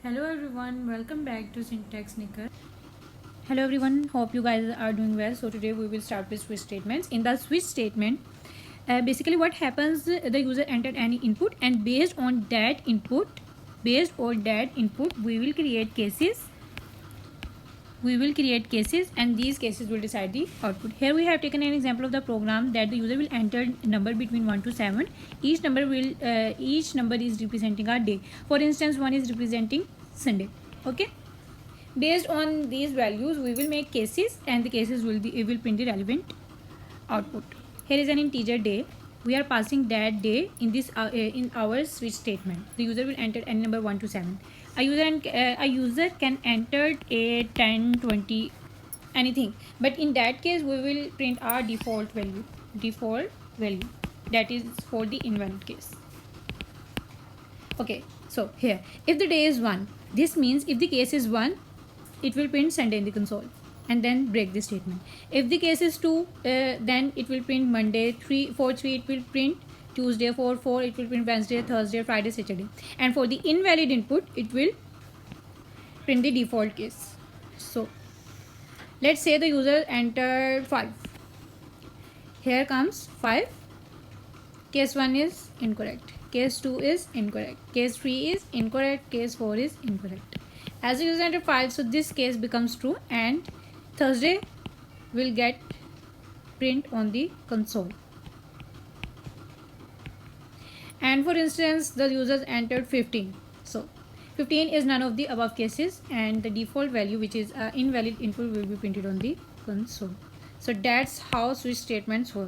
Hello everyone, welcome back to Syntax Snicker. Hello everyone, hope you guys are doing well. So today we will start with switch statements. In the switch statement, basically what happens, the user entered any input and based on that input, we will create cases. And these cases will decide the output. Here we have taken an example of the program that the user will enter number between 1 to 7. Each number is representing a day. For instance, 1 is representing Sunday. Okay, based on these values we will make cases and the cases will print the relevant output. Here is an integer day. We are passing that day in our switch statement. The user will enter any number 1 to 7. A user can enter 8, 10, 20, anything, but in that case we will print our default value. That is for the invalid case. Okay, so here if the day is 1, this means if the case is 1, it will print Sunday in the console and then break the statement. If the case is 2, then it will print Monday. 3 it will print Tuesday. 4 it will print Wednesday, Thursday, Friday, Saturday. And for the invalid input it will print the default case. So let's say the user entered 5. Here comes 5. Case 1 is incorrect, case 2 is incorrect, case 3 is incorrect, case 4 is incorrect. As the user entered 5, so this case becomes true and Thursday will get print on the console. And for instance, the users entered 15. So 15 is none of the above cases and the default value, which is invalid input, will be printed on the console. So that's how switch statements work.